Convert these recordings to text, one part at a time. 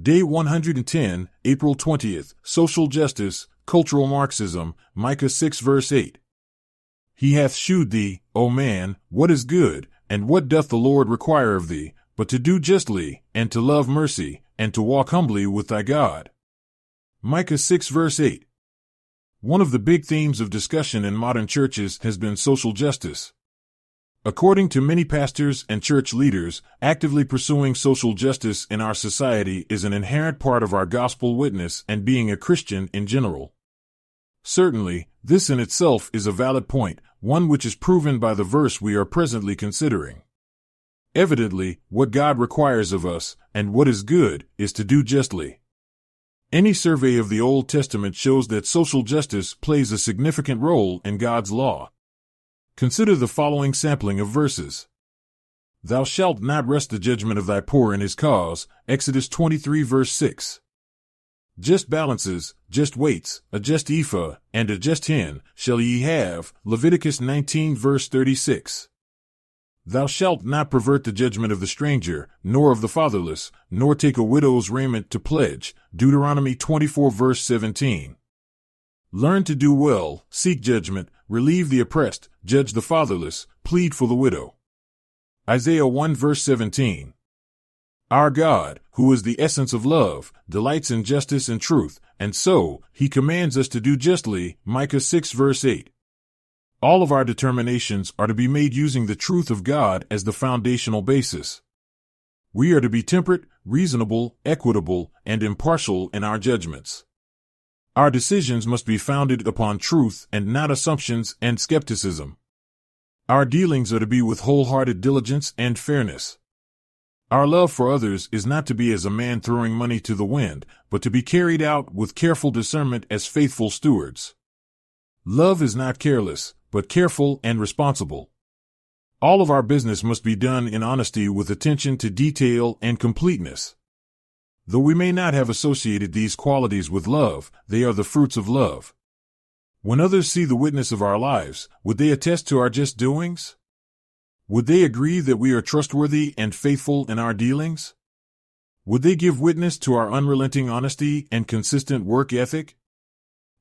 Day 110, April 20th, Social Justice, Cultural Marxism, Micah 6 verse 8. He hath shewed thee, O man, what is good, and what doth the Lord require of thee, but to do justly, and to love mercy, and to walk humbly with thy God. Micah 6 verse 8. One of the big themes of discussion in modern churches has been social justice. According to many pastors and church leaders, actively pursuing social justice in our society is an inherent part of our gospel witness and being a Christian in general. Certainly, this in itself is a valid point, one which is proven by the verse we are presently considering. Evidently, what God requires of us, and what is good, is to do justly. Any survey of the Old Testament shows that social justice plays a significant role in God's law. Consider the following sampling of verses. Thou shalt not wrest the judgment of thy poor in his cause, Exodus 23 verse 6. Just balances, just weights, a just ephah, and a just hin, shall ye have, Leviticus 19 verse 36. Thou shalt not pervert the judgment of the stranger, nor of the fatherless, nor take a widow's raiment to pledge, Deuteronomy 24 verse 17. Learn to do well, seek judgment, relieve the oppressed, judge the fatherless, plead for the widow. Isaiah 1 verse 17. Our God, who is the essence of love, delights in justice and truth, and so, he commands us to do justly, Micah 6 verse 8. All of our determinations are to be made using the truth of God as the foundational basis. We are to be temperate, reasonable, equitable, and impartial in our judgments. Our decisions must be founded upon truth and not assumptions and skepticism. Our dealings are to be with wholehearted diligence and fairness. Our love for others is not to be as a man throwing money to the wind, but to be carried out with careful discernment as faithful stewards. Love is not careless, but careful and responsible. All of our business must be done in honesty with attention to detail and completeness. Though we may not have associated these qualities with love, they are the fruits of love. When others see the witness of our lives, would they attest to our just doings? Would they agree that we are trustworthy and faithful in our dealings? Would they give witness to our unrelenting honesty and consistent work ethic?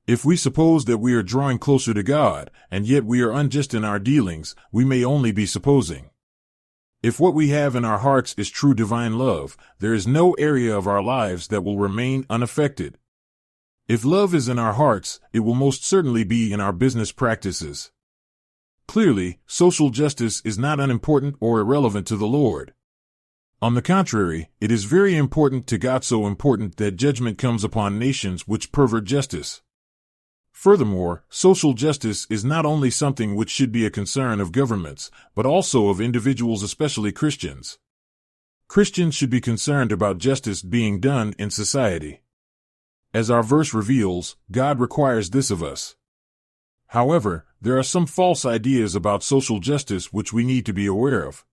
If we suppose that we are drawing closer to God, and yet we are unjust in our dealings, we may only be supposing. If what we have in our hearts is true divine love, there is no area of our lives that will remain unaffected. If love is in our hearts, it will most certainly be in our business practices. Clearly, social justice is not unimportant or irrelevant to the Lord. On the contrary, it is very important to God, so important that judgment comes upon nations which pervert justice. Furthermore, social justice is not only something which should be a concern of governments, but also of individuals, especially Christians. Christians should be concerned about justice being done in society. As our verse reveals, God requires this of us. However, there are some false ideas about social justice which we need to be aware of.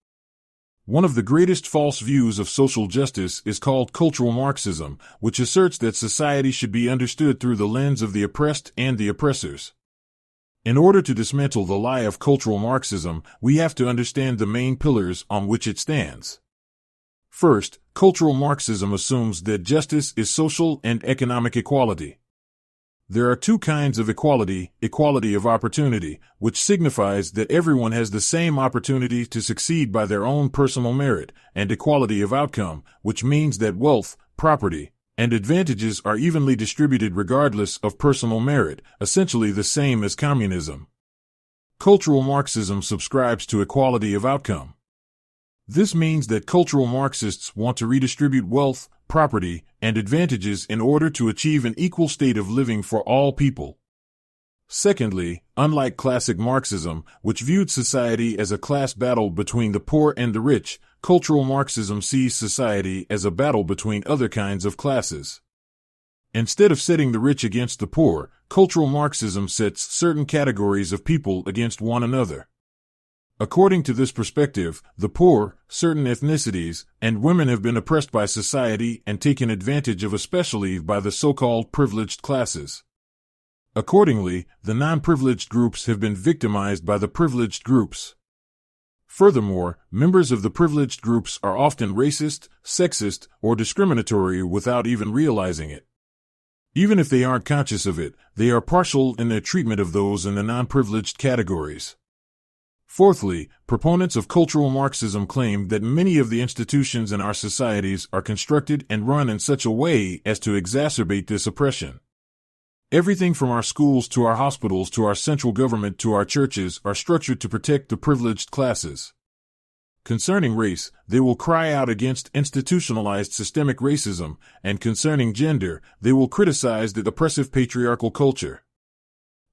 One of the greatest false views of social justice is called cultural Marxism, which asserts that society should be understood through the lens of the oppressed and the oppressors. In order to dismantle the lie of cultural Marxism, we have to understand the main pillars on which it stands. First, cultural Marxism assumes that justice is social and economic equality. There are two kinds of equality: equality of opportunity, which signifies that everyone has the same opportunity to succeed by their own personal merit, and equality of outcome, which means that wealth, property, and advantages are evenly distributed regardless of personal merit, essentially the same as communism. Cultural Marxism subscribes to equality of outcome. This means that cultural Marxists want to redistribute wealth, property, and advantages in order to achieve an equal state of living for all people. Secondly, unlike classic Marxism, which viewed society as a class battle between the poor and the rich, cultural Marxism sees society as a battle between other kinds of classes. Instead of setting the rich against the poor, cultural Marxism sets certain categories of people against one another. According to this perspective, the poor, certain ethnicities, and women have been oppressed by society and taken advantage of, especially by the so-called privileged classes. Accordingly, the non-privileged groups have been victimized by the privileged groups. Furthermore, members of the privileged groups are often racist, sexist, or discriminatory without even realizing it. Even if they aren't conscious of it, they are partial in their treatment of those in the non-privileged categories. Fourthly, proponents of cultural Marxism claim that many of the institutions in our societies are constructed and run in such a way as to exacerbate this oppression. Everything from our schools to our hospitals to our central government to our churches are structured to protect the privileged classes. Concerning race, they will cry out against institutionalized systemic racism, and concerning gender, they will criticize the oppressive patriarchal culture.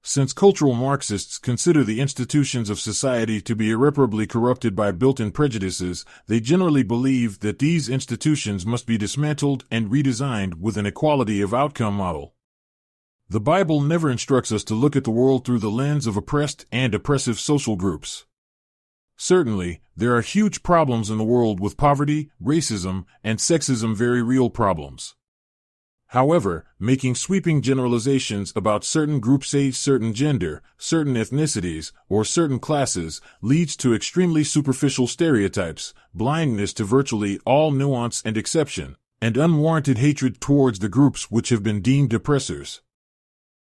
Since cultural Marxists consider the institutions of society to be irreparably corrupted by built-in prejudices, they generally believe that these institutions must be dismantled and redesigned with an equality of outcome model. The Bible never instructs us to look at the world through the lens of oppressed and oppressive social groups. Certainly, there are huge problems in the world with poverty, racism, and sexism, very real problems. However, making sweeping generalizations about certain groups, a certain gender, certain ethnicities, or certain classes leads to extremely superficial stereotypes, blindness to virtually all nuance and exception, and unwarranted hatred towards the groups which have been deemed oppressors.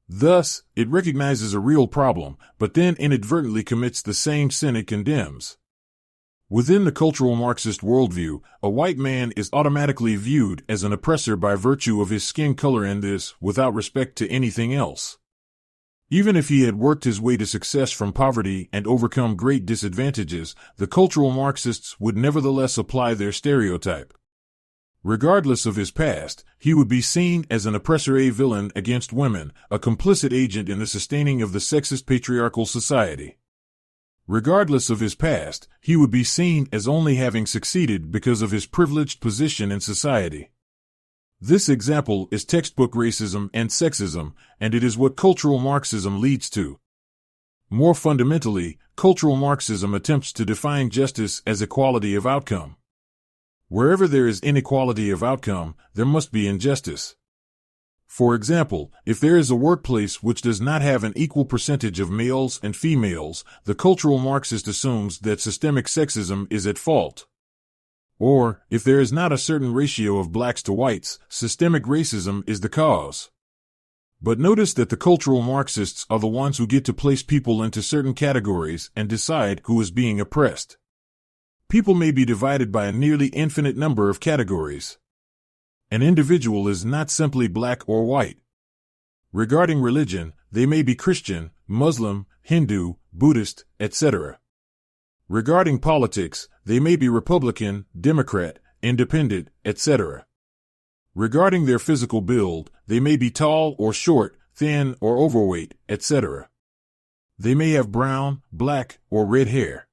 Thus, it recognizes a real problem, but then inadvertently commits the same sin it condemns. Within the cultural Marxist worldview, a white man is automatically viewed as an oppressor by virtue of his skin color, and this without respect to anything else. Even if he had worked his way to success from poverty and overcome great disadvantages, the cultural Marxists would nevertheless apply their stereotype. Regardless of his past, he would be seen as an oppressor, a villain against women, a complicit agent in the sustaining of the sexist patriarchal society. Regardless of his past, he would be seen as only having succeeded because of his privileged position in society. This example is textbook racism and sexism, and it is what cultural Marxism leads to. More fundamentally, cultural Marxism attempts to define justice as equality of outcome. Wherever there is inequality of outcome, there must be injustice. For example, if there is a workplace which does not have an equal percentage of males and females, the cultural Marxist assumes that systemic sexism is at fault. Or, if there is not a certain ratio of blacks to whites, systemic racism is the cause. But notice that the cultural Marxists are the ones who get to place people into certain categories and decide who is being oppressed. People may be divided by a nearly infinite number of categories. An individual is not simply black or white. Regarding religion, they may be Christian, Muslim, Hindu, Buddhist, etc. Regarding politics, they may be Republican, Democrat, Independent, etc. Regarding their physical build, they may be tall or short, thin or overweight, etc. They may have brown, black, or red hair.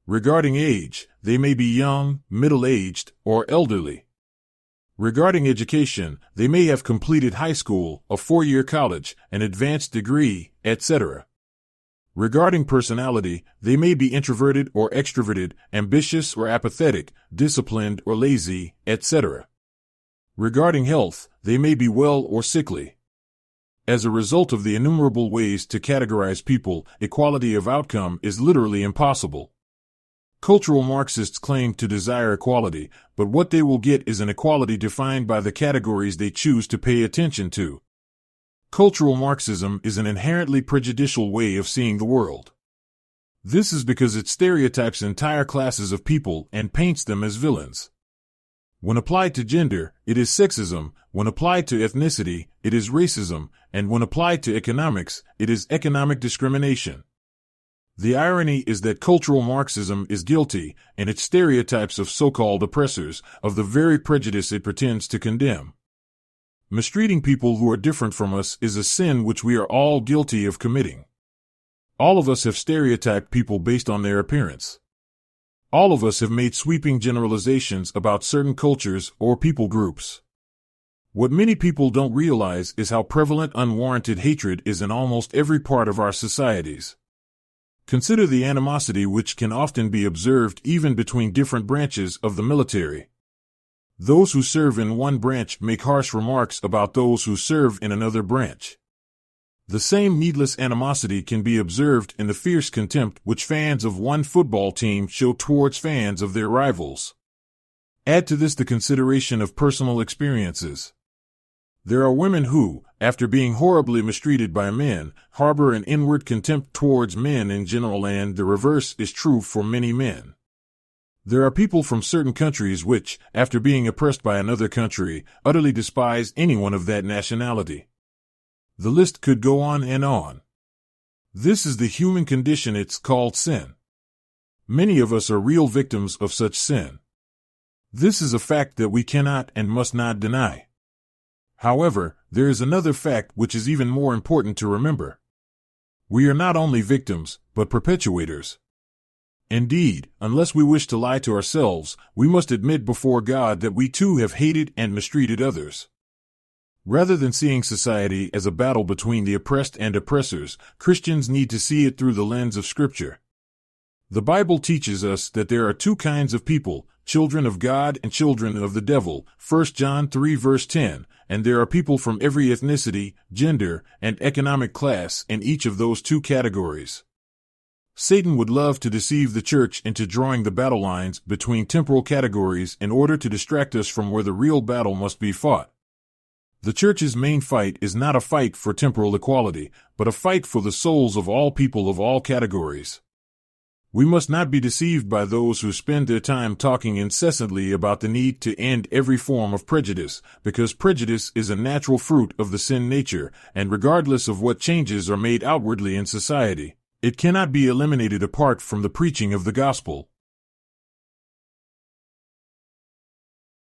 Regarding age, they may be young, middle-aged, or elderly. Regarding education, they may have completed high school, a 4-year college, an advanced degree, etc. Regarding personality, they may be introverted or extroverted, ambitious or apathetic, disciplined or lazy, etc. Regarding health, they may be well or sickly. As a result of the innumerable ways to categorize people, equality of outcome is literally impossible. Cultural Marxists claim to desire equality, but what they will get is an equality defined by the categories they choose to pay attention to. Cultural Marxism is an inherently prejudicial way of seeing the world. This is because it stereotypes entire classes of people and paints them as villains. When applied to gender, it is sexism; when applied to ethnicity, it is racism; and when applied to economics, it is economic discrimination. The irony is that cultural Marxism is guilty, and its stereotypes of so-called oppressors, of the very prejudice it pretends to condemn. Mistreating people who are different from us is a sin which we are all guilty of committing. All of us have stereotyped people based on their appearance. All of us have made sweeping generalizations about certain cultures or people groups. What many people don't realize is how prevalent unwarranted hatred is in almost every part of our societies. Consider the animosity which can often be observed even between different branches of the military. Those who serve in one branch make harsh remarks about those who serve in another branch. The same needless animosity can be observed in the fierce contempt which fans of one football team show towards fans of their rivals. Add to this the consideration of personal experiences. There are women who, after being horribly mistreated by men, harbor an inward contempt towards men in general, and the reverse is true for many men. There are people from certain countries which, after being oppressed by another country, utterly despise anyone of that nationality. The list could go on and on. This is the human condition. It's called sin. Many of us are real victims of such sin. This is a fact that we cannot and must not deny. However, there is another fact which is even more important to remember. We are not only victims, but perpetuators. Indeed, unless we wish to lie to ourselves, we must admit before God that we too have hated and mistreated others. Rather than seeing society as a battle between the oppressed and oppressors, Christians need to see it through the lens of Scripture. The Bible teaches us that there are two kinds of people, children of God and children of the devil, 1 John 3 verse 10, and there are people from every ethnicity, gender, and economic class in each of those two categories. Satan would love to deceive the church into drawing the battle lines between temporal categories in order to distract us from where the real battle must be fought. The church's main fight is not a fight for temporal equality, but a fight for the souls of all people of all categories. We must not be deceived by those who spend their time talking incessantly about the need to end every form of prejudice, because prejudice is a natural fruit of the sin nature, and regardless of what changes are made outwardly in society, it cannot be eliminated apart from the preaching of the gospel.